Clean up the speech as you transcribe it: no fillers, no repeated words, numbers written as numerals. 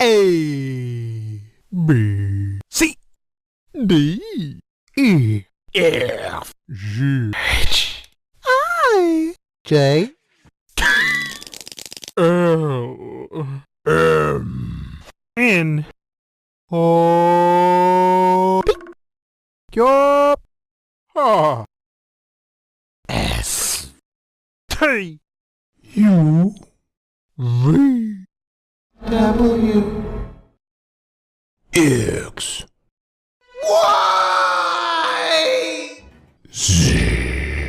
A, B, C, D, E, F, G, H, I, J, K, L, M, N, O, P, Q, R, S, T, U, V, W,